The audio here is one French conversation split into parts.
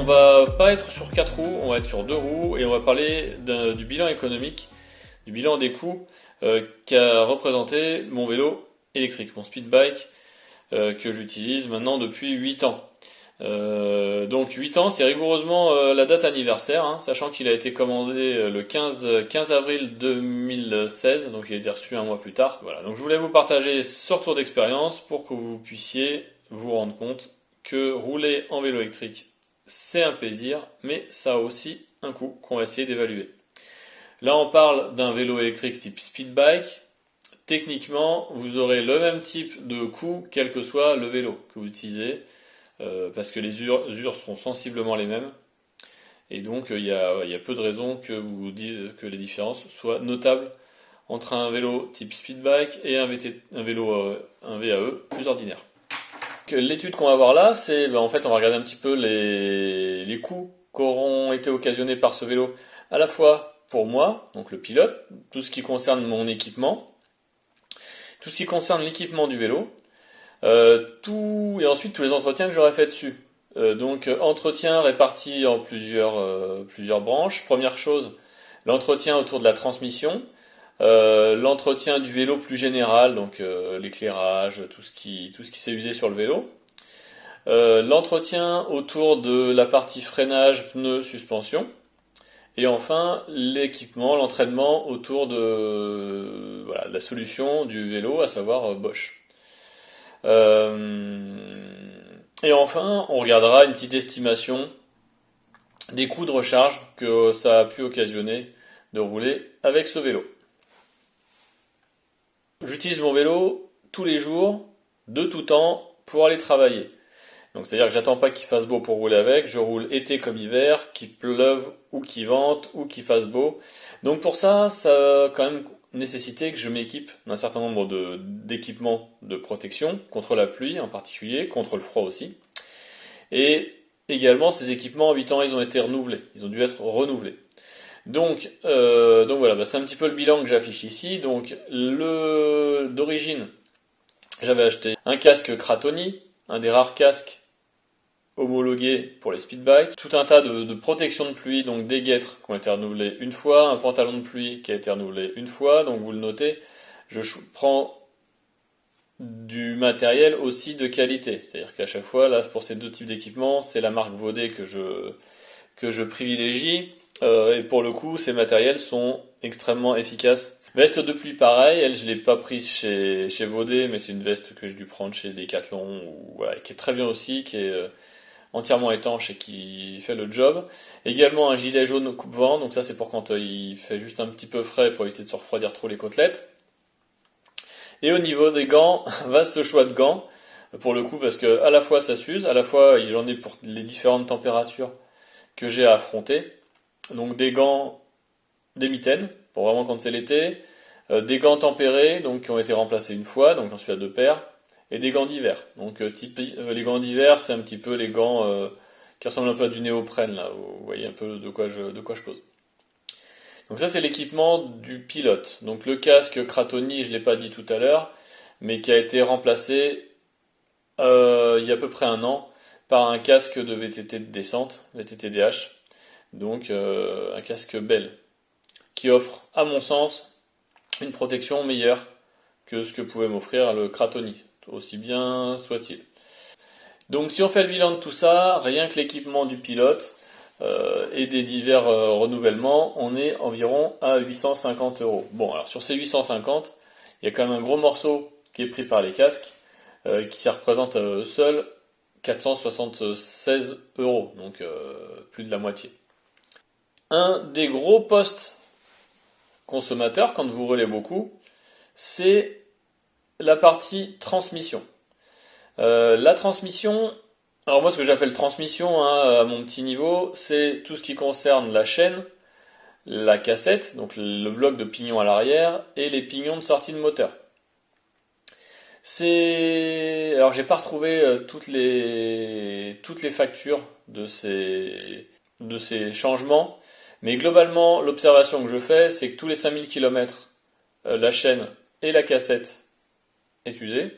on va pas être sur 4 roues, on va être sur 2 roues et on va parler du bilan économique, du bilan des coûts qu'a représenté mon vélo électrique, mon speed bike que j'utilise maintenant depuis 8 ans. Donc 8 ans, c'est rigoureusement la date anniversaire, hein, sachant qu'il a été commandé le 15 avril 2016, donc il a été reçu un mois plus tard. Voilà, donc je voulais vous partager ce retour d'expérience pour que vous puissiez vous rendre compte que rouler en vélo électrique, c'est un plaisir, mais ça a aussi un coût qu'on va essayer d'évaluer. Là, on parle d'un vélo électrique type speed bike. Techniquement, vous aurez le même type de coût, quel que soit le vélo que vous utilisez, parce que les usures seront sensiblement les mêmes. Et donc, il y a peu de raisons que les différences soient notables entre un vélo type speed bike et un VAE plus ordinaire. L'étude qu'on va voir là, c'est en fait on va regarder un petit peu les coûts qu'auront été occasionnés par ce vélo, à la fois pour moi, donc le pilote, tout ce qui concerne mon équipement, tout ce qui concerne l'équipement du vélo, et ensuite tous les entretiens que j'aurais fait dessus. Donc entretien réparti en plusieurs branches. Première chose, l'entretien autour de la transmission. L'entretien du vélo plus général, donc l'éclairage, tout ce qui s'est usé sur le vélo. L'entretien autour de la partie freinage, pneus, suspension. Et enfin, l'équipement, l'entraînement autour de la solution du vélo, à savoir Bosch. Et enfin, on regardera une petite estimation des coûts de recharge que ça a pu occasionner de rouler avec ce vélo. J'utilise mon vélo tous les jours, de tout temps, pour aller travailler. Donc c'est-à-dire que j'attends pas qu'il fasse beau pour rouler avec, je roule été comme hiver, qu'il pleuve ou qu'il vente ou qu'il fasse beau. Donc pour ça, ça a quand même nécessité que je m'équipe d'un certain nombre d'équipements de protection, contre la pluie en particulier, contre le froid aussi. Et également, ces équipements, en 8 ans, ils ont été renouvelés, ils ont dû être renouvelés. Donc voilà, c'est un petit peu le bilan que j'affiche ici. Donc d'origine, j'avais acheté un casque Kratoni, un des rares casques homologués pour les speed bikes, tout un tas de protections de pluie, donc des guêtres qui ont été renouvelées une fois, un pantalon de pluie qui a été renouvelé une fois. Donc vous le notez, je prends du matériel aussi de qualité, c'est-à-dire qu'à chaque fois, là pour ces deux types d'équipements, c'est la marque Vaudet que je privilégie. Et pour le coup, ces matériels sont extrêmement efficaces. Veste de pluie, pareil, elle je l'ai pas prise chez Vaudet, mais c'est une veste que j'ai dû prendre chez Decathlon, qui est très bien aussi, qui est entièrement étanche et qui fait le job. Également un gilet jaune coupe-vent, donc ça c'est pour quand il fait juste un petit peu frais pour éviter de se refroidir trop les côtelettes. Et au niveau des gants, vaste choix de gants, pour le coup, parce que à la fois ça s'use, à la fois j'en ai pour les différentes températures que j'ai à affronter. Donc des gants, des mitaines, pour vraiment quand c'est l'été, des gants tempérés, donc qui ont été remplacés une fois, donc j'en suis à 2 paires, et des gants d'hiver. Donc les gants d'hiver, c'est un petit peu les gants qui ressemblent un peu à du néoprène, là, vous voyez un peu de quoi je cause. Donc ça c'est l'équipement du pilote. Donc le casque Kratoni, je ne l'ai pas dit tout à l'heure, mais qui a été remplacé il y a à peu près un an par un casque de VTT de descente, VTT-DH. Donc un casque Bell, qui offre, à mon sens, une protection meilleure que ce que pouvait m'offrir le Kratoni, aussi bien soit-il. Donc si on fait le bilan de tout ça, rien que l'équipement du pilote et des divers renouvellements, on est environ à 850 euros. Bon, alors sur ces 850, il y a quand même un gros morceau qui est pris par les casques, qui représente à eux seuls 476 euros, donc plus de la moitié. Un des gros postes consommateurs, quand vous roulez beaucoup, c'est la partie transmission. La transmission, alors moi ce que j'appelle transmission à mon petit niveau, c'est tout ce qui concerne la chaîne, la cassette, donc le bloc de pignon à l'arrière, et les pignons de sortie de moteur. Alors j'ai pas retrouvé toutes les factures de ces changements, mais globalement l'observation que je fais, c'est que tous les 5000 km, la chaîne et la cassette est usée,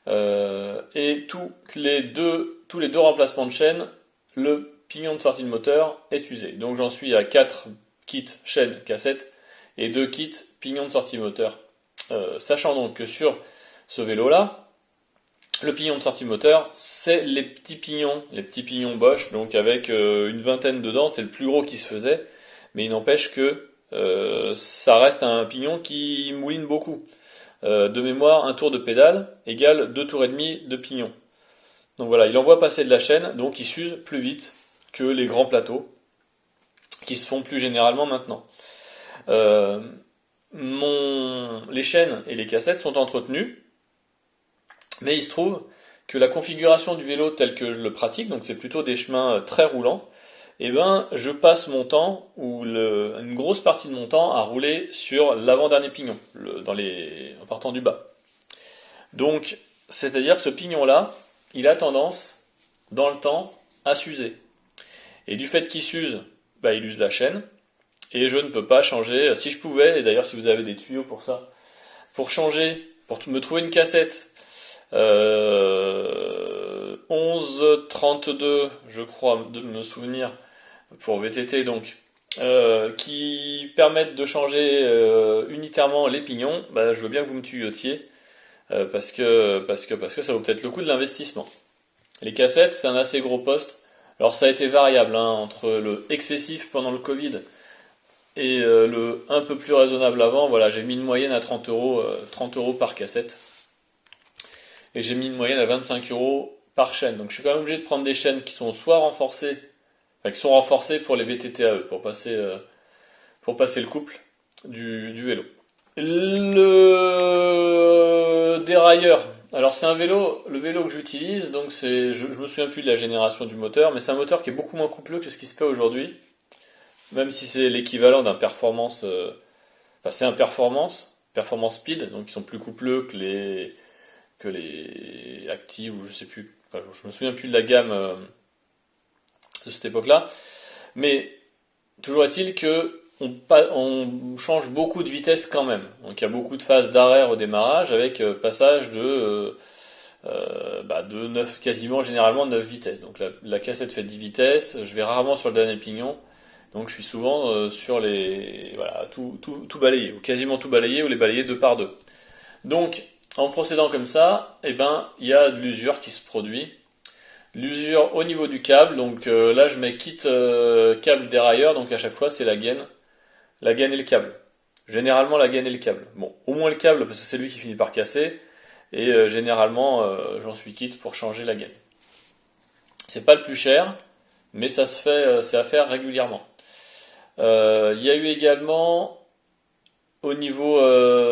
et tous les deux remplacements de chaîne, le pignon de sortie de moteur est usé. Donc j'en suis à 4 kits chaîne cassette et 2 kits pignon de sortie moteur. Sachant donc que sur ce vélo-là, le pignon de sortie moteur, c'est les petits pignons Bosch, donc avec une vingtaine dedans, c'est le plus gros qui se faisait, mais il n'empêche que ça reste un pignon qui mouline beaucoup. De mémoire, un tour de pédale égale 2 tours et demi de pignon. Donc voilà, il envoie passer de la chaîne, donc il s'use plus vite que les grands plateaux qui se font plus généralement maintenant. Les chaînes et les cassettes sont entretenues, mais il se trouve que la configuration du vélo telle que je le pratique, donc c'est plutôt des chemins très roulants, et ben je passe mon temps, ou une grosse partie de mon temps, à rouler sur l'avant-dernier pignon, en partant du bas. Donc, c'est-à-dire que ce pignon-là, il a tendance, dans le temps, à s'user. Et du fait qu'il s'use, il use la chaîne, et je ne peux pas changer. Si je pouvais, et d'ailleurs si vous avez des tuyaux pour ça, pour changer, pour me trouver une cassette 11-32, je crois, de me souvenir, pour VTT donc, qui permettent de changer unitairement les pignons, je veux bien que vous me tuyautiez, parce que ça vaut peut-être le coup de l'investissement. Les cassettes, c'est un assez gros poste. Alors ça a été variable entre le excessif pendant le Covid et le un peu plus raisonnable avant. Voilà, j'ai mis une moyenne à 30 euros par cassette. Et j'ai mis une moyenne à 25 euros par chaîne. Donc je suis quand même obligé de prendre des chaînes qui sont soit renforcées, qui sont renforcées pour les VTT pour passer le couple du vélo. Le dérailleur. Alors c'est le vélo que j'utilise, donc je me souviens plus de la génération du moteur, mais c'est un moteur qui est beaucoup moins coupleux que ce qui se fait aujourd'hui, même si c'est l'équivalent d'un performance, c'est un performance speed, donc ils sont plus coupleux que les active, ou je sais plus, je me souviens plus de la gamme de cette époque-là, mais toujours est-il que on change beaucoup de vitesse quand même. Donc il y a beaucoup de phases d'arrêt au démarrage avec passage de 9, quasiment généralement 9 vitesses. Donc la cassette fait 10 vitesses, je vais rarement sur le dernier pignon, donc je suis souvent sur tout balayé, ou quasiment tout balayé, ou les balayés deux par deux. Donc en procédant comme ça, il y a de l'usure qui se produit. L'usure au niveau du câble, donc là je mets kit câble dérailleur, donc à chaque fois c'est la gaine et le câble. Généralement la gaine et le câble. Bon, au moins le câble parce que c'est lui qui finit par casser, et généralement j'en suis quitte pour changer la gaine. C'est pas le plus cher, mais ça se fait, c'est à faire régulièrement. Il y a eu également au niveau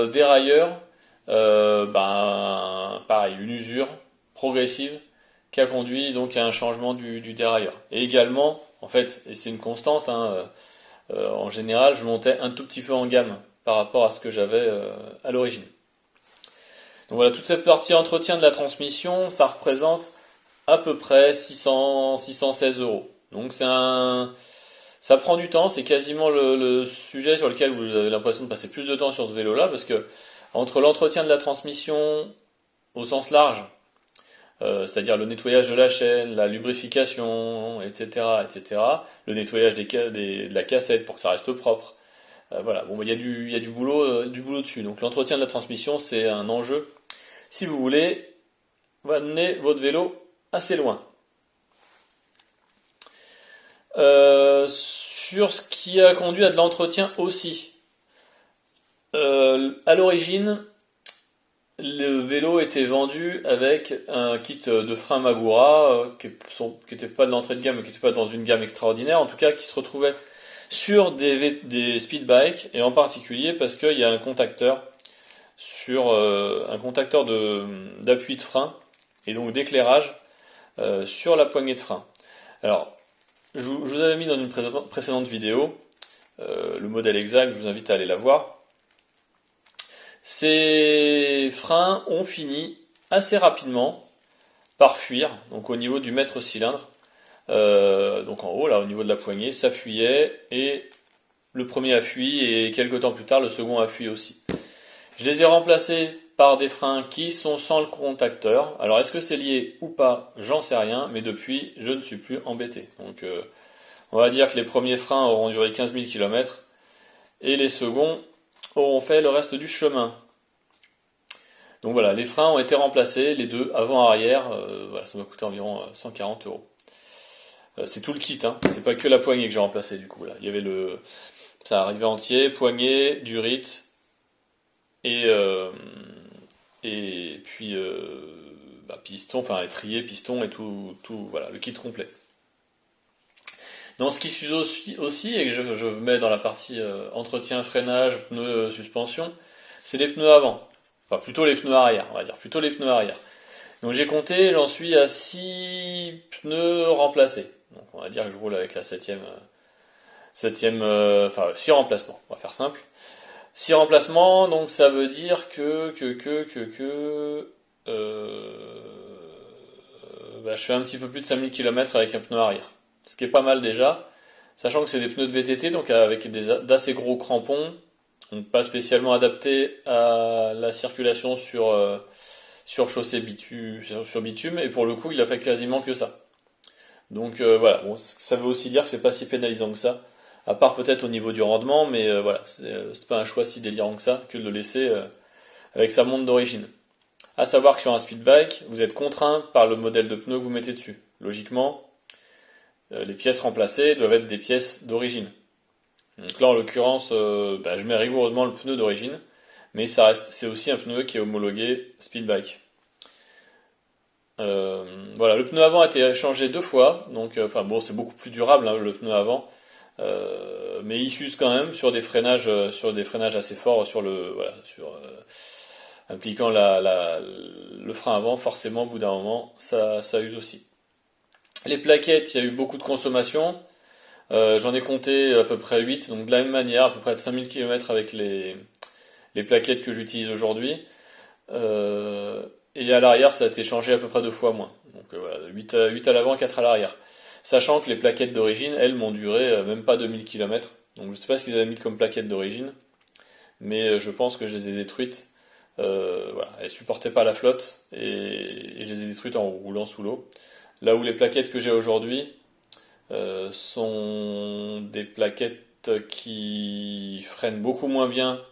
dérailleur, pareil, une usure progressive qui a conduit donc à un changement du dérailleur. Et également, en fait, et c'est une constante, en général, je montais un tout petit peu en gamme par rapport à ce que j'avais à l'origine. Donc voilà, toute cette partie entretien de la transmission, ça représente à peu près 616 euros. Donc ça prend du temps, c'est quasiment le sujet sur lequel vous avez l'impression de passer plus de temps sur ce vélo-là, parce que entre l'entretien de la transmission au sens large, c'est-à-dire le nettoyage de la chaîne, la lubrification, etc., le nettoyage de la cassette pour que ça reste propre. Voilà, bon, il y a du boulot dessus. Donc l'entretien de la transmission, c'est un enjeu. Si vous voulez, amener votre vélo assez loin. Sur ce qui a conduit à de l'entretien aussi. À l'origine, le vélo était vendu avec un kit de frein Magura qui n'était pas de l'entrée de gamme, mais qui n'était pas dans une gamme extraordinaire, en tout cas qui se retrouvait sur des speed bikes, et en particulier parce qu'il y a un contacteur d'appui de frein et donc d'éclairage sur la poignée de frein. Alors, je vous avais mis dans une précédente vidéo le modèle exact, je vous invite à aller la voir. Ces freins ont fini assez rapidement par fuir, donc au niveau du mètre cylindre, donc en haut, là, au niveau de la poignée, ça fuyait, et le premier a fui, et quelques temps plus tard, le second a fui aussi. Je les ai remplacés par des freins qui sont sans le contacteur. Alors est-ce que c'est lié ou pas? J'en sais rien, mais depuis, je ne suis plus embêté. Donc on va dire que les premiers freins auront duré 15 000 km et les seconds auront fait le reste du chemin. Donc voilà, les freins ont été remplacés, les deux avant-arrière, voilà, ça m'a coûté environ 140 euros. C'est tout le kit, hein. C'est pas que la poignée que j'ai remplacée du coup là. Il y avait ça arrivait entier, poignée, durite et puis piston, enfin étrier, piston et tout, voilà, le kit complet. Donc ce qui s'use aussi et que je mets dans la partie entretien, freinage, pneus, suspension, c'est les pneus avant. Enfin plutôt les pneus arrière, on va dire, plutôt les pneus arrière. Donc j'ai compté, j'en suis à 6 pneus remplacés. Donc on va dire que je roule avec la septième, enfin 6 remplacements, on va faire simple. 6 remplacements, donc ça veut dire que je fais un petit peu plus de 5000 km avec un pneu arrière. Ce qui est pas mal déjà, sachant que c'est des pneus de VTT, donc avec d'assez gros crampons, donc pas spécialement adaptés à la circulation sur chaussée sur bitume, et pour le coup il a fait quasiment que ça. Donc voilà, bon, ça veut aussi dire que c'est pas si pénalisant que ça, à part peut-être au niveau du rendement, mais voilà, c'est pas un choix si délirant que ça, que de le laisser avec sa montre d'origine. À savoir que sur un speed bike, vous êtes contraint par le modèle de pneu que vous mettez dessus. Logiquement, les pièces remplacées doivent être des pièces d'origine. Donc là, en l'occurrence, je mets rigoureusement le pneu d'origine, mais c'est aussi un pneu qui est homologué speed bike. Voilà, le pneu avant a été changé 2 fois, donc c'est beaucoup plus durable hein, le pneu avant, mais il s'use quand même sur des freinages assez forts impliquant le frein avant, forcément au bout d'un moment ça use aussi. Les plaquettes, il y a eu beaucoup de consommation. J'en ai compté à peu près 8, donc de la même manière, à peu près de 5000 km avec les plaquettes que j'utilise aujourd'hui. Et à l'arrière, ça a été changé à peu près 2 fois moins. Donc voilà, 8 à l'avant, 4 à l'arrière. Sachant que les plaquettes d'origine, elles, m'ont duré même pas 2000 km. Donc je ne sais pas ce qu'ils avaient mis comme plaquettes d'origine, mais je pense que je les ai détruites. Voilà, elles supportaient pas la flotte et je les ai détruites en roulant sous l'eau. Là où les plaquettes que j'ai aujourd'hui sont des plaquettes qui freinent beaucoup moins bien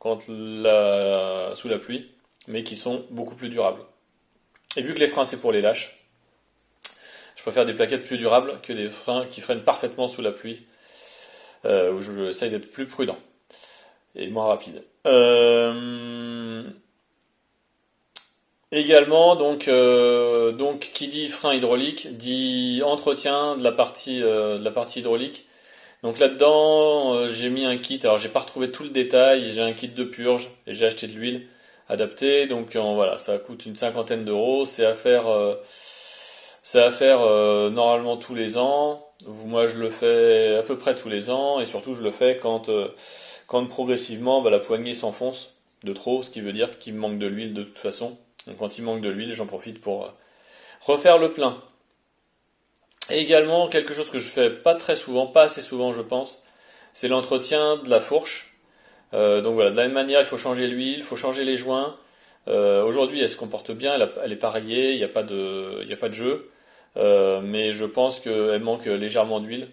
sous la pluie, mais qui sont beaucoup plus durables. Et vu que les freins c'est pour les lâches, je préfère des plaquettes plus durables que des freins qui freinent parfaitement sous la pluie, où j'essaye d'être plus prudent et moins rapide. Également, donc qui dit frein hydraulique dit entretien de la partie hydraulique. Donc là-dedans, j'ai mis un kit. Alors j'ai pas retrouvé tout le détail. J'ai un kit de purge et j'ai acheté de l'huile adaptée. Donc voilà, ça coûte une cinquantaine d'euros. C'est à faire normalement tous les ans. Moi, je le fais à peu près tous les ans et surtout je le fais quand progressivement la poignée s'enfonce de trop, ce qui veut dire qu'il me manque de l'huile de toute façon. Donc quand il manque de l'huile, j'en profite pour refaire le plein. Et également, quelque chose que je fais pas très souvent, pas assez souvent je pense, c'est l'entretien de la fourche. Donc voilà, de la même manière, il faut changer l'huile, il faut changer les joints. Aujourd'hui, elle se comporte bien, elle est pas rayée, il n'y a pas de jeu. Mais je pense qu'elle manque légèrement d'huile.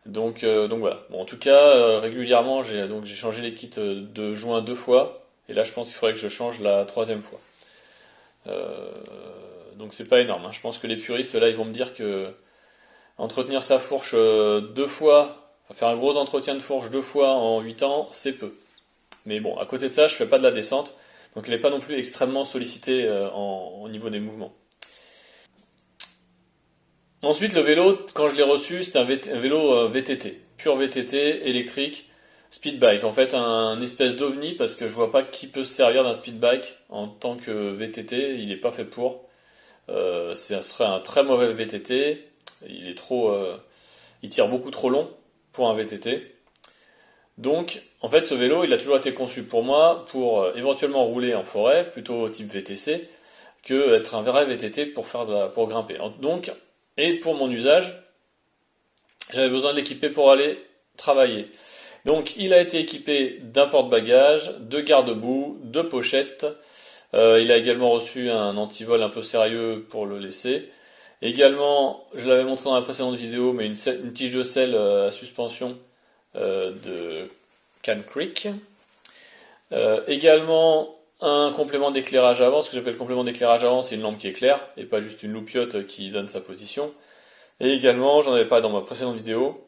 Donc voilà. Bon, en tout cas, régulièrement, j'ai changé les kits de joints 2 fois. Et là, je pense qu'il faudrait que je change la 3e fois. Donc c'est pas énorme, hein. Je pense que les puristes là ils vont me dire que entretenir sa fourche 2 fois, faire un gros entretien de fourche 2 fois en 8 ans, c'est peu. Mais bon, à côté de ça, je fais pas de la descente, donc elle n'est pas non plus extrêmement sollicitée au niveau des mouvements. Ensuite, le vélo, quand je l'ai reçu, c'était un vélo VTT, pur VTT, électrique, speed bike. En fait, un espèce d'ovni parce que je vois pas qui peut se servir d'un speed bike en tant que VTT. Il n'est pas fait pour. Ce serait un très mauvais VTT. Il tire beaucoup trop long pour un VTT. Donc, en fait, ce vélo, il a toujours été conçu pour moi pour éventuellement rouler en forêt, plutôt type VTC, que être un vrai VTT pour grimper. Donc, et pour mon usage, j'avais besoin de l'équiper pour aller travailler. Donc il a été équipé d'un porte-bagages, de garde-boue, de pochettes, Il a également reçu un antivol un peu sérieux pour le laisser. Également, je l'avais montré dans la précédente vidéo, mais une tige de selle à suspension de Can Creek. Également, un complément d'éclairage avant. Ce que j'appelle complément d'éclairage avant, c'est une lampe qui éclaire et pas juste une loupiote qui donne sa position. Et également, j'en avais pas dans ma précédente vidéo,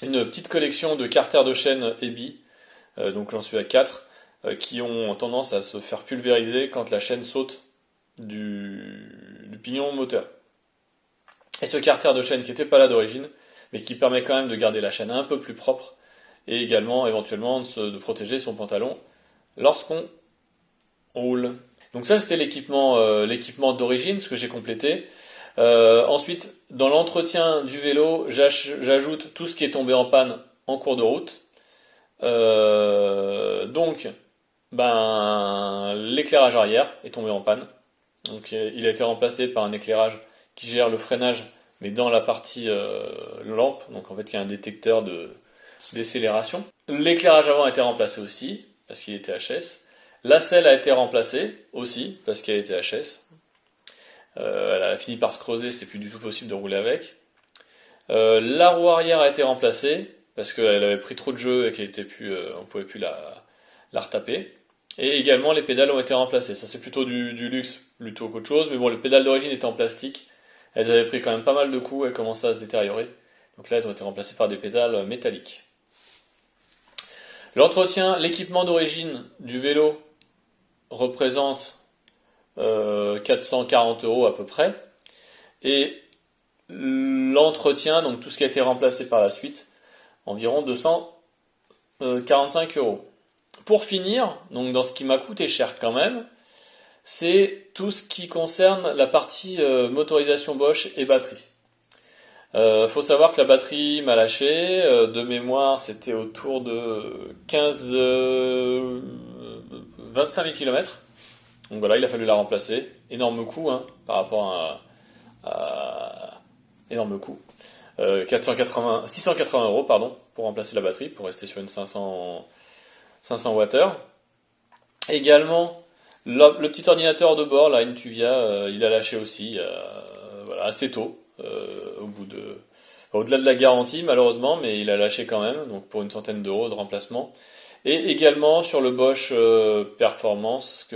une petite collection de carters de chaîne EBI, donc j'en suis à 4, qui ont tendance à se faire pulvériser quand la chaîne saute du pignon moteur. Et ce carter de chaîne qui n'était pas là d'origine, mais qui permet quand même de garder la chaîne un peu plus propre, et également éventuellement de protéger son pantalon lorsqu'on roule. Donc ça c'était l'équipement d'origine, ce que j'ai complété. Ensuite, dans l'entretien du vélo, j'ajoute tout ce qui est tombé en panne en cours de route. Donc, l'éclairage arrière est tombé en panne. Donc, il a été remplacé par un éclairage qui gère le freinage, mais dans la partie lampe. Donc, en fait, il y a un détecteur de décélération. L'éclairage avant a été remplacé aussi, parce qu'il était HS. La selle a été remplacée aussi, parce qu'elle était HS. Elle a fini par se creuser, c'était plus du tout possible de rouler avec. La roue arrière a été remplacée parce qu'elle avait pris trop de jeu et qu'on ne pouvait plus la retaper. Et également les pédales ont été remplacées. Ça c'est plutôt du luxe plutôt qu'autre chose, mais bon, les pédales d'origine étaient en plastique. Elles avaient pris quand même pas mal de coups, elles commençaient à se détériorer. Donc là elles ont été remplacées par des pédales métalliques. L'entretien, l'équipement d'origine du vélo représente 440 € à peu près. Et l'entretien, donc tout ce qui a été remplacé par la suite, environ 245 €. Pour finir, donc dans ce qui m'a coûté cher quand même, c'est tout ce qui concerne la partie motorisation Bosch et batterie. Faut savoir que la batterie m'a lâché, de mémoire c'était autour de 25 000 km. Donc voilà, il a fallu la remplacer. Énorme coût par rapport à énorme coût. 680 € pardon, pour remplacer la batterie, pour rester sur une 500 Wh. Également, le petit ordinateur de bord, là, Intuvia, il a lâché aussi, assez tôt, au-delà de la garantie malheureusement, mais il a lâché quand même, donc pour une centaine d'euros de remplacement. Et également sur le Bosch Performance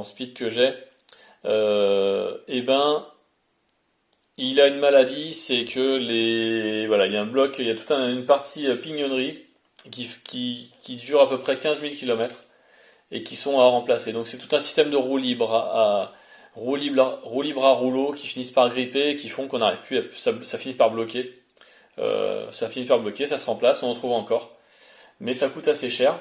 Speed que j'ai, il a une maladie, c'est que il y a un bloc, il y a toute une partie pignonnerie qui dure à peu près 15 000 km et qui sont à remplacer. Donc c'est tout un système de roue libre à rouleau qui finissent par gripper et qui font qu'on n'arrive plus, ça finit par bloquer. Ça se remplace, on en trouve encore. Mais ça coûte assez cher.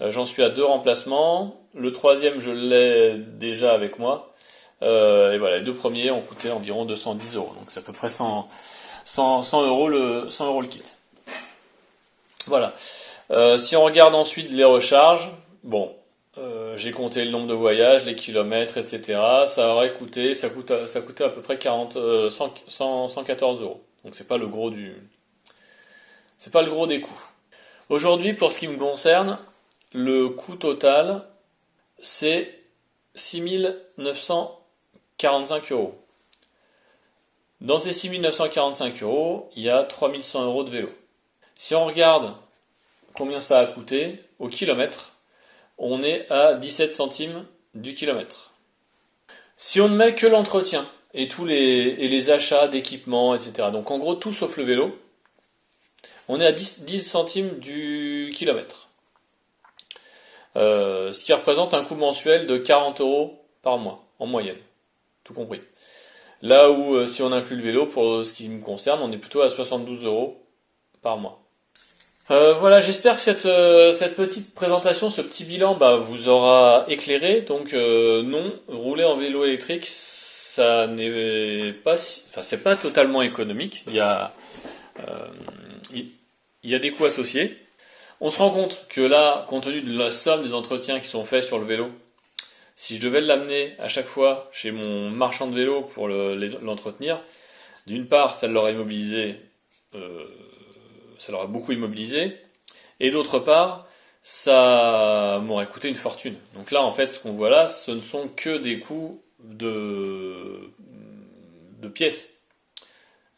J'en suis à 2 remplacements. Le troisième, je l'ai déjà avec moi. Et voilà, les 2 premiers ont coûté environ 210 €. Donc c'est à peu près 100 € le kit. Voilà. Si on regarde ensuite les recharges, bon, j'ai compté le nombre de voyages, les kilomètres, etc. Ça coûtait à peu près 114 €. Donc c'est pas le gros des coûts. Aujourd'hui, pour ce qui me concerne, le coût total, c'est 6 945 €. Dans ces 6 945 €, il y a 3 100 € de vélo. Si on regarde combien ça a coûté au kilomètre, on est à 17 centimes du kilomètre. Si on ne met que l'entretien et les achats d'équipements, etc., donc en gros tout sauf le vélo, on est à 10 centimes du kilomètre. Ce qui représente un coût mensuel de 40 € par mois, en moyenne, tout compris. Là où, si on inclut le vélo, pour ce qui me concerne, on est plutôt à 72 € par mois. Voilà, j'espère que cette petite présentation, ce petit bilan, vous aura éclairé. Donc non, rouler en vélo électrique, ça n'est pas, c'est pas totalement économique. Il y a des coûts associés. On se rend compte que là, compte tenu de la somme des entretiens qui sont faits sur le vélo, si je devais l'amener à chaque fois chez mon marchand de vélo pour l'entretenir, d'une part, ça l'aurait immobilisé, ça l'aurait beaucoup immobilisé, et d'autre part, ça m'aurait coûté une fortune. Donc là, en fait, ce qu'on voit là, ce ne sont que des coûts de pièces.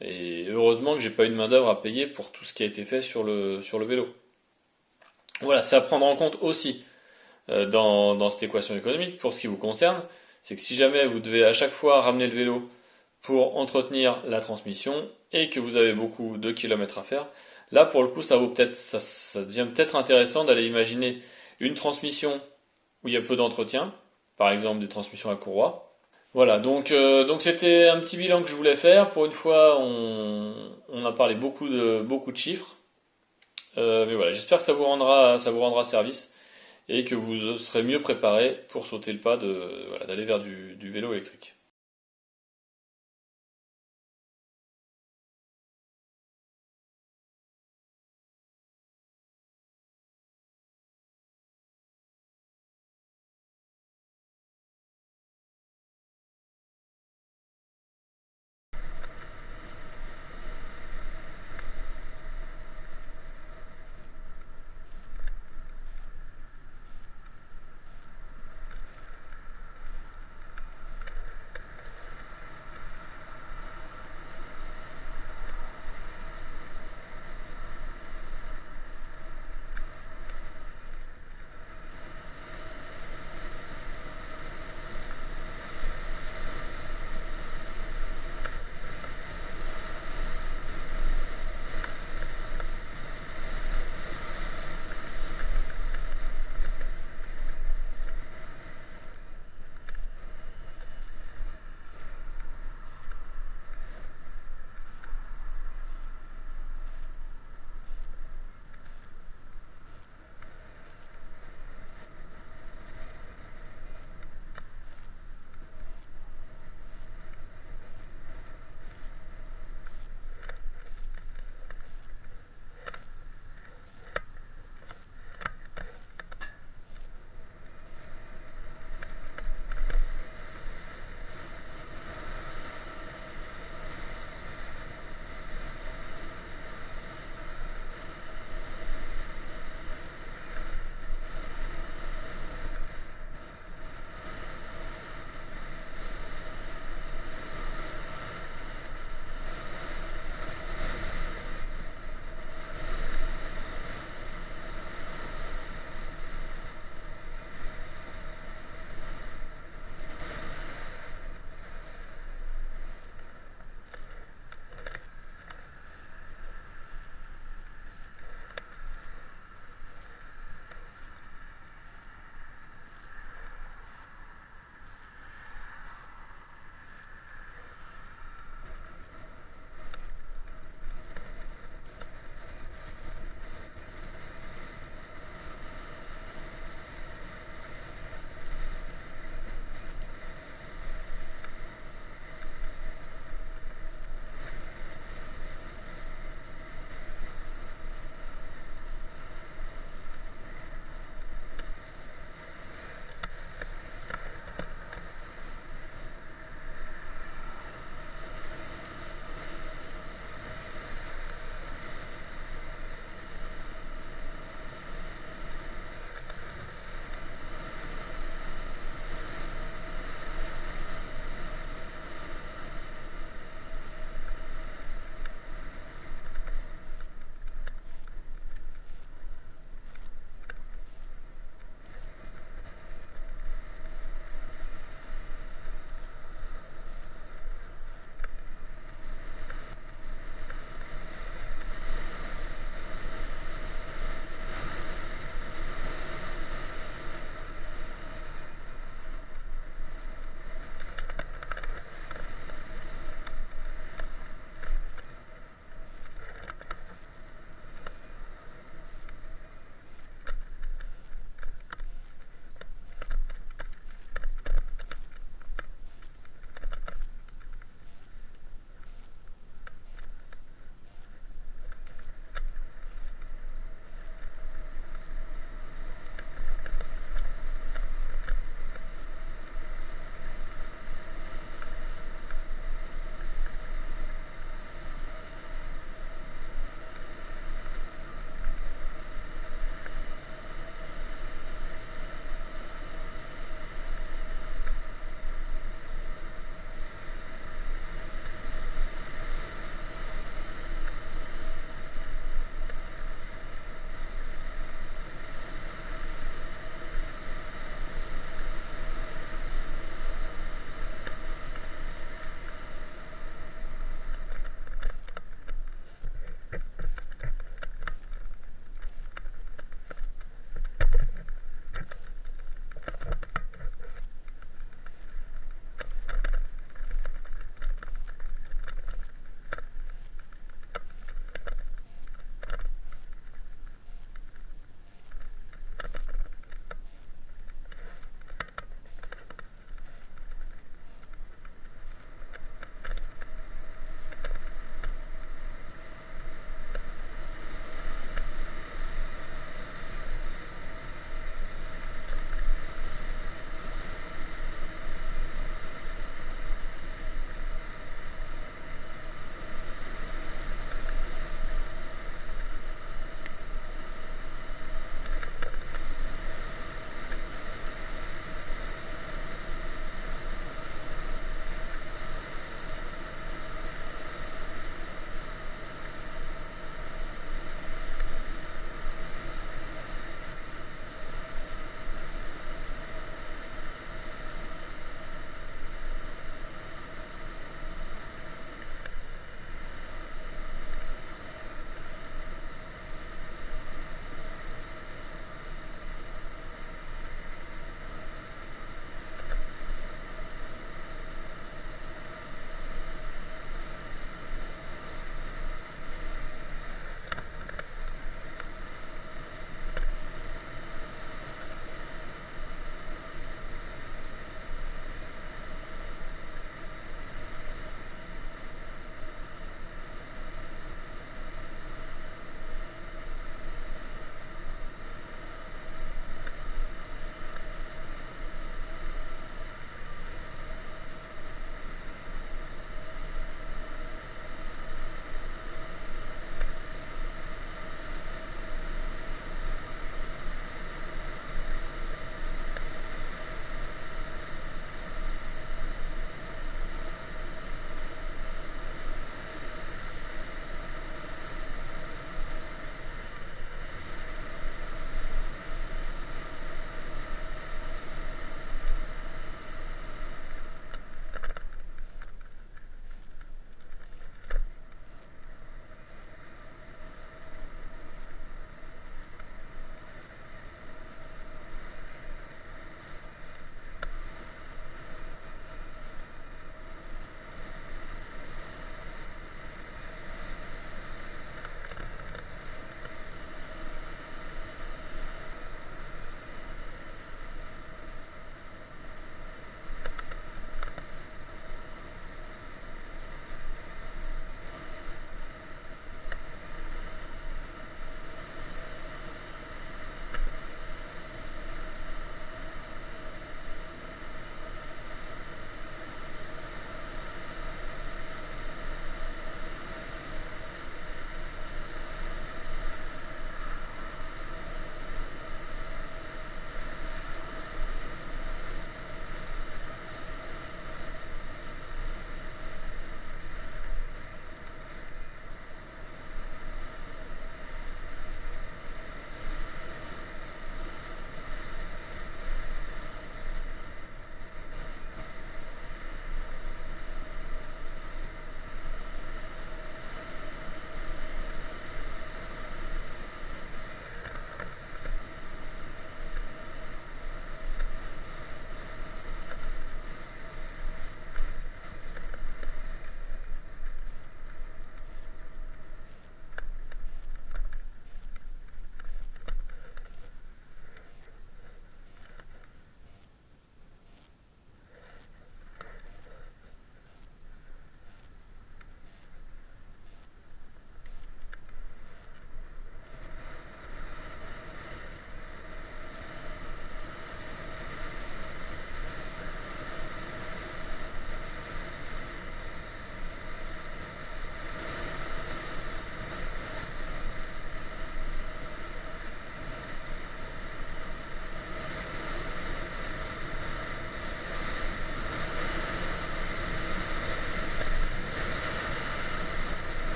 Et heureusement que j'ai pas eu de main-d'œuvre à payer pour tout ce qui a été fait sur le vélo. Voilà, c'est à prendre en compte aussi dans cette équation économique pour ce qui vous concerne. C'est que si jamais vous devez à chaque fois ramener le vélo pour entretenir la transmission et que vous avez beaucoup de kilomètres à faire, là pour le coup ça devient peut-être intéressant d'aller imaginer une transmission où il y a peu d'entretien, par exemple des transmissions à courroie. Voilà, donc c'était un petit bilan que je voulais faire. Pour une fois, on a parlé beaucoup de chiffres. Mais voilà, j'espère que ça vous rendra service et que vous serez mieux préparé pour sauter le pas voilà, d'aller vers du vélo électrique.